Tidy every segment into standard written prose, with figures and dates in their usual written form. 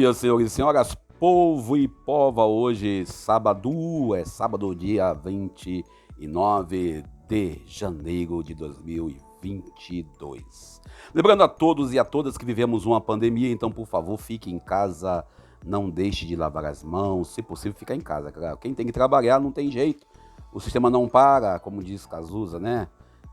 dia, senhores e senhoras, povo e pova. Hoje, sábado, dia 29 de janeiro de 2022. Lembrando a todos e a todas que vivemos uma pandemia, então, por favor, fique em casa, não deixe de lavar as mãos, se possível, ficar em casa, claro. Quem tem que trabalhar não tem jeito, o sistema não para, como diz Cazuza, né?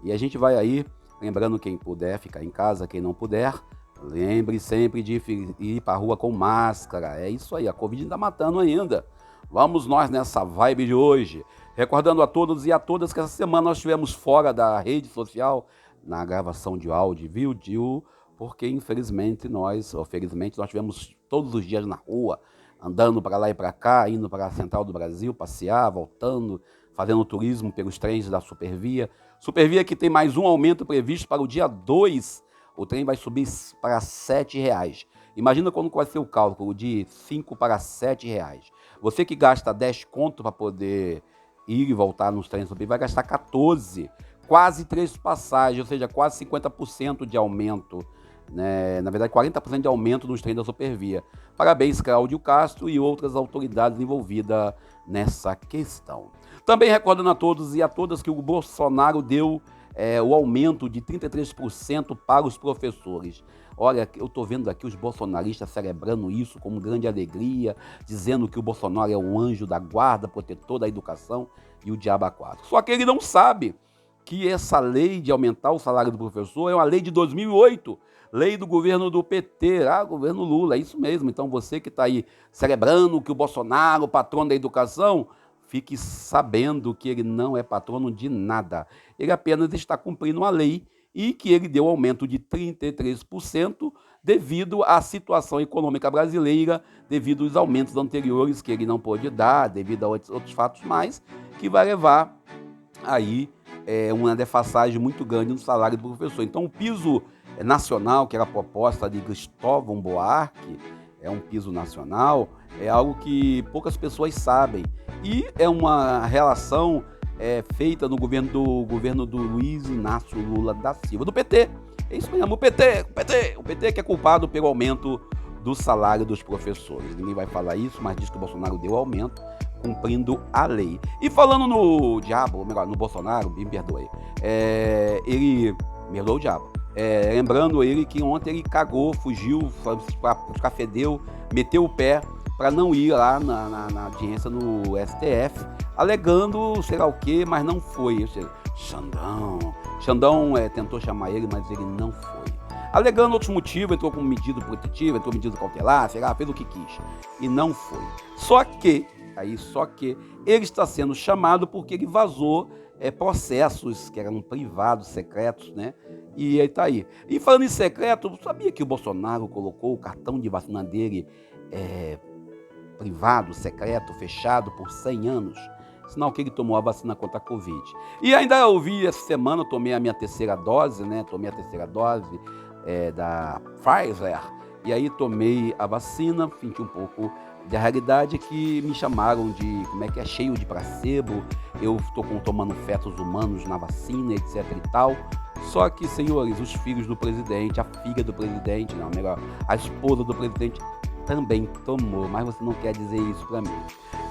E a gente vai aí, lembrando quem puder ficar em casa, quem não puder, lembre sempre de ir para a rua com máscara. É isso aí, a Covid está matando ainda. Vamos nós nessa vibe de hoje. Recordando a todos e a todas que essa semana nós estivemos fora da rede social, na gravação de áudio e vídeo, porque infelizmente nós estivemos todos os dias na rua, andando para lá e para cá, indo para a Central do Brasil, passear, voltando, fazendo turismo pelos trens da Supervia. Supervia que tem mais um aumento previsto para o dia 2. O trem vai subir para R$ 7,00. Imagina quando vai ser o cálculo de 5 para R$ 7,00. Você que gasta 10 conto para poder ir e voltar nos trens vai gastar 14, quase 3 passagens, ou seja, quase 50% de aumento, né? Na verdade, 40% de aumento nos trens da Supervia. Parabéns, Cláudio Castro e outras autoridades envolvidas nessa questão. Também recordando a todos e a todas que o Bolsonaro deu o aumento de 33% para os professores. Olha, eu estou vendo aqui os bolsonaristas celebrando isso com grande alegria, dizendo que o Bolsonaro é um anjo da guarda, protetor da educação e o diabo a quatro. Só que ele não sabe que essa lei de aumentar o salário do professor é uma lei de 2008, lei do governo do PT, governo Lula, é isso mesmo. Então você que está aí celebrando que o Bolsonaro, o patrono da educação, fique sabendo que ele não é patrono de nada. Ele apenas está cumprindo uma lei e que ele deu aumento de 33% devido à situação econômica brasileira, devido aos aumentos anteriores que ele não pôde dar, devido a outros fatos mais, que vai levar aí uma defasagem muito grande no salário do professor. Então o piso nacional, que era a proposta de Cristóvão Buarque, é um piso nacional, é algo que poucas pessoas sabem. E é uma relação feita no governo do Luiz Inácio Lula da Silva, do PT. É isso mesmo, o PT que é culpado pelo aumento do salário dos professores. Ninguém vai falar isso, mas diz que o Bolsonaro deu aumento, cumprindo a lei. E falando no diabo, ou melhor, no Bolsonaro, me perdoe, ele me perdoou o diabo. Lembrando ele que ontem ele cagou, fugiu, escafedeu, meteu o pé para não ir lá na audiência no STF, alegando sei lá o quê, mas não foi. Ou seja, Xandão tentou chamar ele, mas ele não foi. Alegando outros motivos, entrou com medida protetiva, entrou com medida cautelar, sei lá, fez o que quis. E não foi. Só que ele está sendo chamado porque ele vazou processos que eram privados, secretos, né? E aí tá aí. E falando em secreto, sabia que o Bolsonaro colocou o cartão de vacina dele privado, secreto, fechado por 100 anos? Sinal que ele tomou a vacina contra a Covid. E ainda ouvi essa semana, eu tomei a minha terceira dose, né? Tomei a terceira dose da Pfizer. E aí tomei a vacina, senti um pouco da realidade que me chamaram de, cheio de placebo. Eu estou tomando fetos humanos na vacina, etc e tal. Só que, senhores, os filhos do presidente, a filha do presidente, não, melhor, a esposa do presidente também tomou, mas você não quer dizer isso para mim.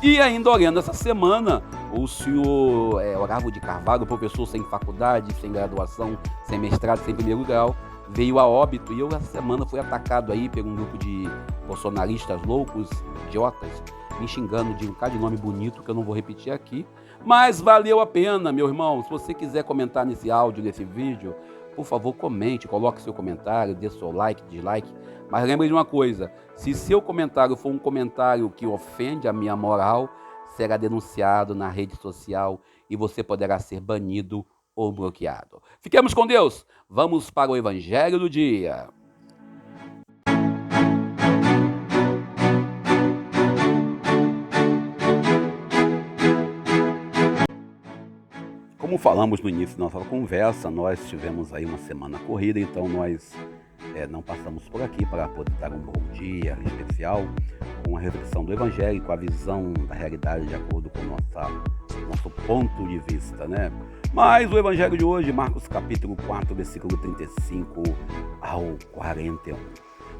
E ainda olhando essa semana, o senhor Olavo de Carvalho, professor sem faculdade, sem graduação, sem mestrado, sem primeiro grau, veio a óbito e eu essa semana fui atacado aí por um grupo de bolsonaristas loucos, idiotas, me xingando de um bocado de nome bonito que eu não vou repetir aqui, mas valeu a pena, meu irmão. Se você quiser comentar nesse áudio, nesse vídeo, por favor, comente, coloque seu comentário, dê seu like, dislike, mas lembre de uma coisa, se seu comentário for um comentário que ofende a minha moral, será denunciado na rede social e você poderá ser banido ou bloqueado. Fiquemos com Deus, vamos para o Evangelho do Dia. Como falamos no início da nossa conversa, nós tivemos aí uma semana corrida, então nós não passamos por aqui para poder dar um bom dia especial, com a reflexão do Evangelho, com a visão da realidade de acordo com o nosso ponto de vista, né? Mas o Evangelho de hoje, Marcos capítulo 4, versículo 35 ao 41.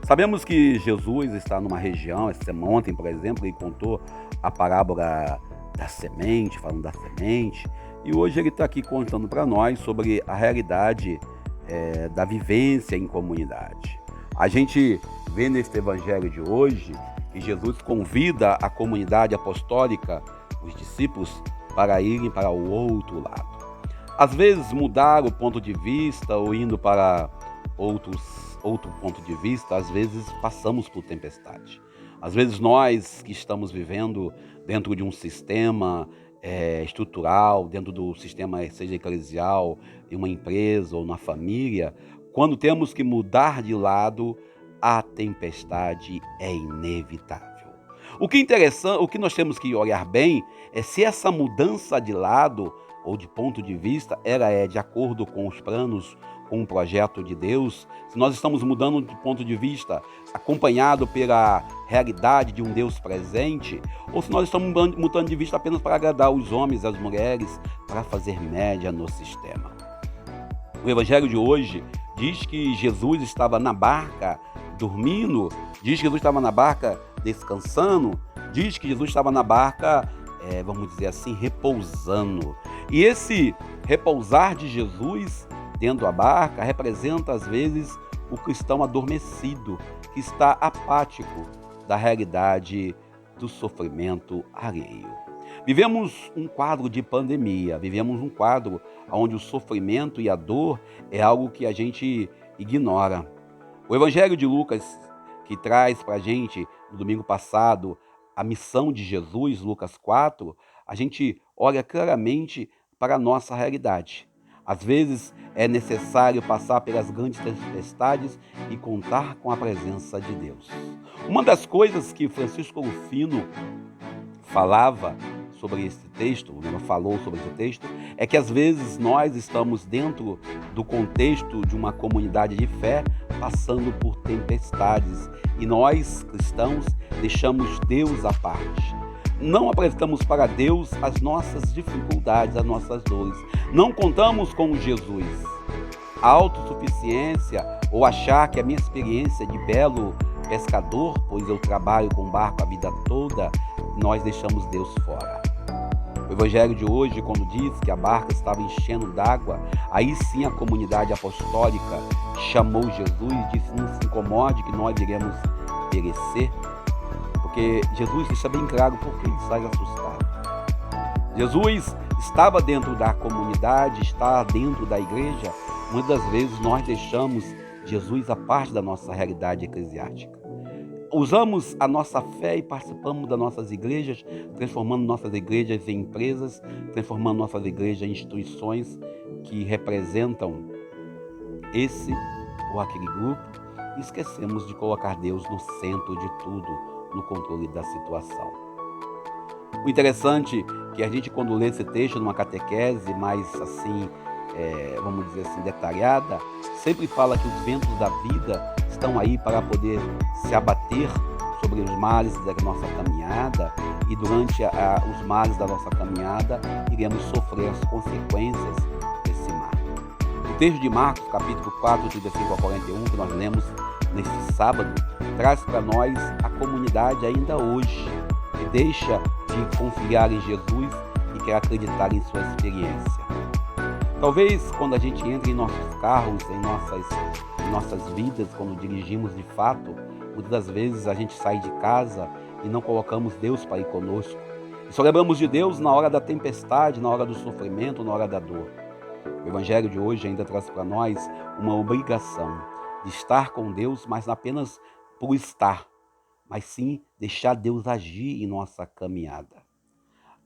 Sabemos que Jesus está numa região, ontem, por exemplo, ele contou a parábola da semente, falando da semente, e hoje ele está aqui contando para nós sobre a realidade da vivência em comunidade. A gente vê nesse evangelho de hoje que Jesus convida a comunidade apostólica, os discípulos, para irem para o outro lado. Às vezes mudar o ponto de vista ou indo para outro ponto de vista, às vezes passamos por tempestade. Às vezes nós que estamos vivendo dentro de um sistema estrutural, dentro do sistema, seja eclesial, em uma empresa ou na família, quando temos que mudar de lado, a tempestade é inevitável. O que é interessante, o que nós temos que olhar bem é se essa mudança de lado ou de ponto de vista ela é de acordo com os planos, com o projeto de Deus, se nós estamos mudando de ponto de vista acompanhado pela realidade de um Deus presente, ou se nós estamos mudando de vista apenas para agradar os homens e as mulheres, para fazer média no sistema. O evangelho de hoje diz que Jesus estava na barca dormindo, diz que Jesus estava na barca descansando, diz que Jesus estava na barca, vamos dizer assim, repousando. E esse repousar de Jesus dentro da barca representa, às vezes, o cristão adormecido, que está apático da realidade do sofrimento alheio. Vivemos um quadro de pandemia, vivemos um quadro onde o sofrimento e a dor é algo que a gente ignora. O Evangelho de Lucas, que traz para a gente, no domingo passado, a missão de Jesus, Lucas 4, a gente olha claramente para a nossa realidade. Às vezes é necessário passar pelas grandes tempestades e contar com a presença de Deus. Uma das coisas que Francisco Rufino falava sobre esse texto, falou sobre esse texto, é que às vezes nós estamos dentro do contexto de uma comunidade de fé, passando por tempestades, e nós, cristãos, deixamos Deus à parte. Não apresentamos para Deus as nossas dificuldades, as nossas dores. Não contamos com Jesus. A autossuficiência ou achar que a minha experiência de belo pescador, pois eu trabalho com barco a vida toda, nós deixamos Deus fora. O evangelho de hoje, quando diz que a barca estava enchendo d'água, aí sim a comunidade apostólica chamou Jesus e disse: não se incomode que nós iremos perecer. Porque Jesus deixa bem claro por que ele sai assustado. Jesus estava dentro da comunidade, está dentro da igreja. Muitas vezes nós deixamos Jesus à parte da nossa realidade eclesiástica. Usamos a nossa fé e participamos das nossas igrejas, transformando nossas igrejas em empresas, transformando nossas igrejas em instituições que representam esse ou aquele grupo, e esquecemos de colocar Deus no centro de tudo, no controle da situação. O interessante é que a gente, quando lê esse texto numa catequese mais assim, vamos dizer assim, detalhada, sempre fala que os ventos da vida estão aí para poder se abater sobre os males da nossa caminhada, e durante os males da nossa caminhada iremos sofrer as consequências desse mar. O texto de Marcos, capítulo 4, 35 a 41, que nós lemos neste sábado, traz para nós a comunidade ainda hoje, que deixa de confiar em Jesus e quer acreditar em sua experiência. Talvez quando a gente entra em nossos carros, em nossas vidas, quando dirigimos de fato, muitas das vezes a gente sai de casa e não colocamos Deus para ir conosco. E só lembramos de Deus na hora da tempestade, na hora do sofrimento, na hora da dor. O Evangelho de hoje ainda traz para nós uma obrigação de estar com Deus, mas não apenas por estar, mas sim deixar Deus agir em nossa caminhada.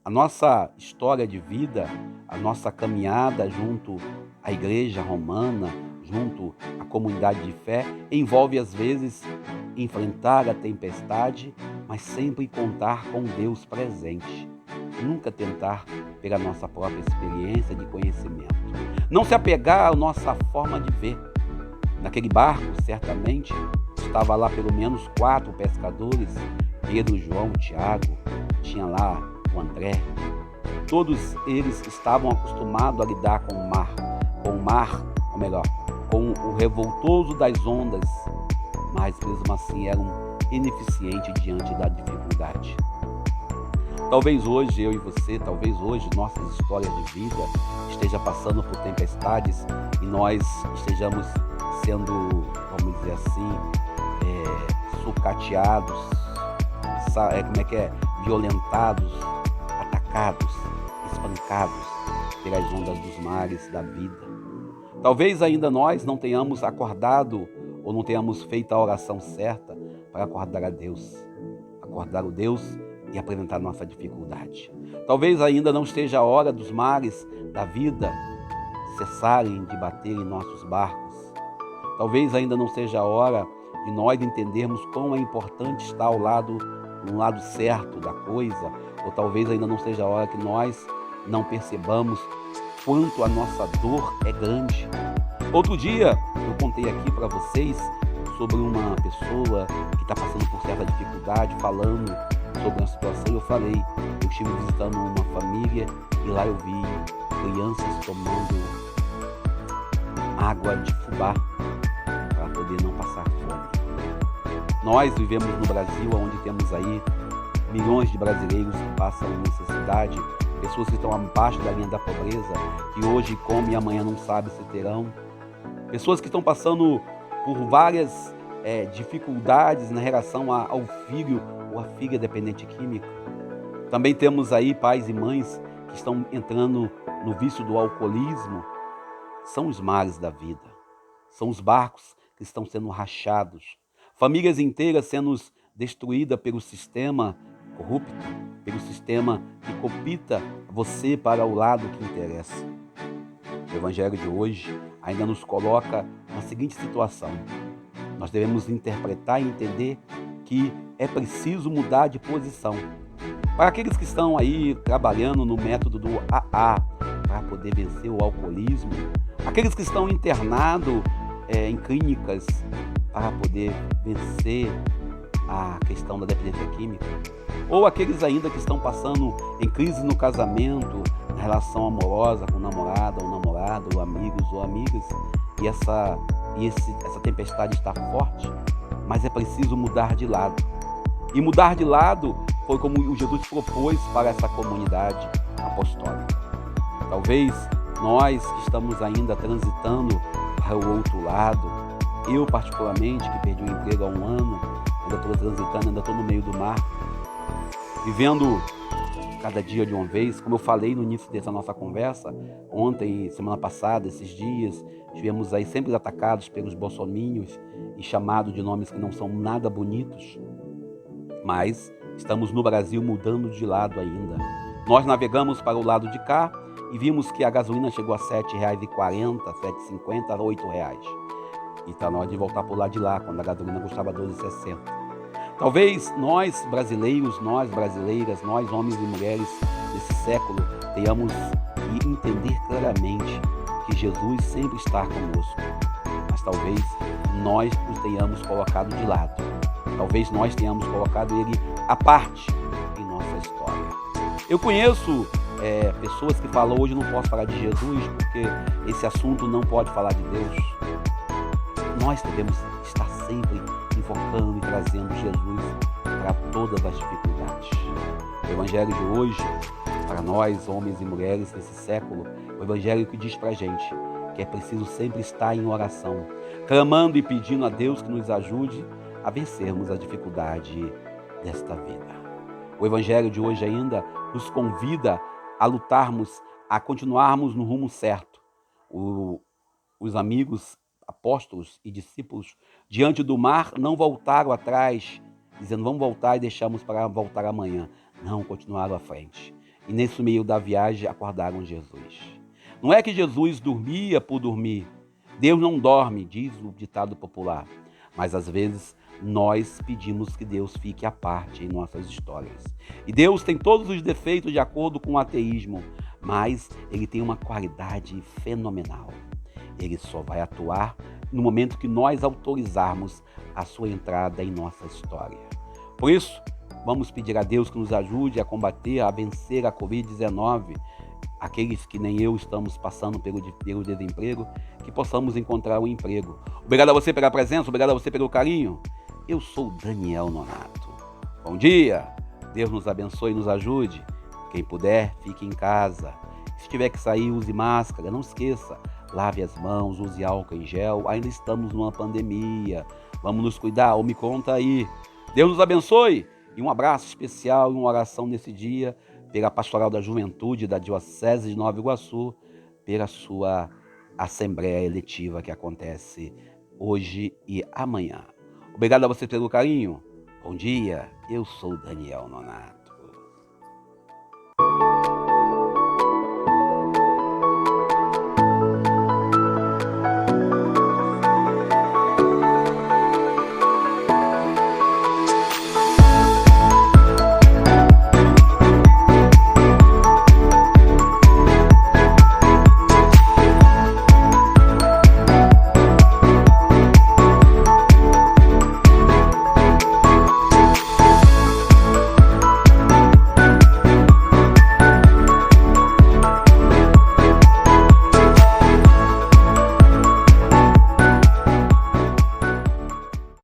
A nossa história de vida, a nossa caminhada junto à igreja romana, junto à comunidade de fé, envolve às vezes enfrentar a tempestade, mas sempre contar com Deus presente. Nunca tentar pela nossa própria experiência de conhecimento. Não se apegar à nossa forma de ver. Naquele barco, certamente, estava lá pelo menos 4 pescadores, Pedro, João, Tiago, tinha lá o André. Todos eles estavam acostumados a lidar com o mar, ou melhor, com o revoltoso das ondas. mas mesmo assim eram ineficientes diante da dificuldade. Talvez hoje eu e você, talvez hoje nossas histórias de vida esteja passando por tempestades e nós estejamos sendo, vamos dizer assim, sucateados, violentados, atacados, espancados pelas ondas dos mares da vida. Talvez ainda nós não tenhamos acordado ou não tenhamos feito a oração certa para acordar a Deus, acordar o Deus e apresentar nossa dificuldade. Talvez ainda não esteja a hora dos mares da vida cessarem de bater em nossos barcos. Talvez ainda não seja a hora de nós entendermos quão é importante estar no lado certo da coisa, ou talvez ainda não seja a hora que nós não percebamos quanto a nossa dor é grande. Outro dia eu contei aqui para vocês sobre uma pessoa que está passando por certa dificuldade, falando sobre a situação, e eu falei, eu estive visitando uma família e lá eu vi crianças tomando água de fubá para poder não passar fome. Nós vivemos no Brasil, onde temos aí milhões de brasileiros que passam necessidade, pessoas que estão abaixo da linha da pobreza, que hoje comem e amanhã não sabem se terão, pessoas que estão passando por várias dificuldades na relação ao filho ou à filha dependente química. Também temos aí pais e mães que estão entrando no vício do alcoolismo. São os mares da vida, são os barcos que estão sendo rachados, famílias inteiras sendo destruídas pelo sistema corrupto, pelo sistema que copita você para o lado que interessa. O Evangelho de hoje ainda nos coloca na seguinte situação: nós devemos interpretar e entender que é preciso mudar de posição. Para aqueles que estão aí trabalhando no método do AA para poder vencer o alcoolismo, aqueles que estão internados em clínicas para poder vencer a questão da dependência química, ou aqueles ainda que estão passando em crise no casamento, na relação amorosa com namorada ou namorado, ou amigos ou amigas, e essa tempestade está forte, mas é preciso mudar de lado. E mudar de lado foi como o Jesus propôs para essa comunidade apostólica. Talvez nós que estamos ainda transitando para o outro lado, eu particularmente, que perdi o emprego há um ano, ainda estou transitando, ainda estou no meio do mar, vivendo cada dia de uma vez, como eu falei no início dessa nossa conversa, ontem, semana passada, esses dias, estivemos aí sempre atacados pelos bolsominions e chamados de nomes que não são nada bonitos, mas estamos no Brasil mudando de lado ainda. Nós navegamos para o lado de cá e vimos que a gasolina chegou a R$ 7,40, R$ 7,50, a R$ 8. E está na hora de voltar para o lado de lá, quando a gasolina custava R$ 12,60. Talvez nós brasileiros, nós brasileiras, nós homens e mulheres desse século tenhamos que entender claramente que Jesus sempre está conosco, mas talvez nós o tenhamos colocado de lado, talvez nós tenhamos colocado ele à parte em nossa história. Eu conheço pessoas que falam, hoje não posso falar de Jesus porque esse assunto não pode falar de Deus. Nós devemos estar sempre invocando e trazendo Jesus para todas as dificuldades. O Evangelho de hoje, para nós, homens e mulheres desse século, o Evangelho que diz para a gente que é preciso sempre estar em oração, clamando e pedindo a Deus que nos ajude a vencermos a dificuldade desta vida. O Evangelho de hoje ainda nos convida a lutarmos, a continuarmos no rumo certo. Os amigos apóstolos e discípulos diante do mar não voltaram atrás, dizendo vamos voltar e deixamos para voltar amanhã. Não, continuaram à frente. E nesse meio da viagem acordaram Jesus. Não é que Jesus dormia por dormir. Deus não dorme, diz o ditado popular. Mas às vezes nós pedimos que Deus fique à parte em nossas histórias. E Deus tem todos os defeitos de acordo com o ateísmo, mas Ele tem uma qualidade fenomenal. Ele só vai atuar no momento que nós autorizarmos a sua entrada em nossa história. Por isso, vamos pedir a Deus que nos ajude a combater, a vencer a Covid-19, aqueles que nem eu estamos passando pelo desemprego, que possamos encontrar um emprego. Obrigado a você pela presença, obrigado a você pelo carinho. Eu sou Daniel Nonato. Bom dia, Deus nos abençoe e nos ajude. Quem puder, fique em casa. Se tiver que sair, use máscara, não esqueça, lave as mãos, use álcool em gel, ainda estamos numa pandemia. Vamos nos cuidar, ou me conta aí. Deus nos abençoe e um abraço especial e uma oração nesse dia pela Pastoral da Juventude da Diocese de Nova Iguaçu, pela sua Assembleia Eletiva que acontece hoje e amanhã. Obrigado a você pelo carinho. Bom dia, eu sou Daniel Nonato.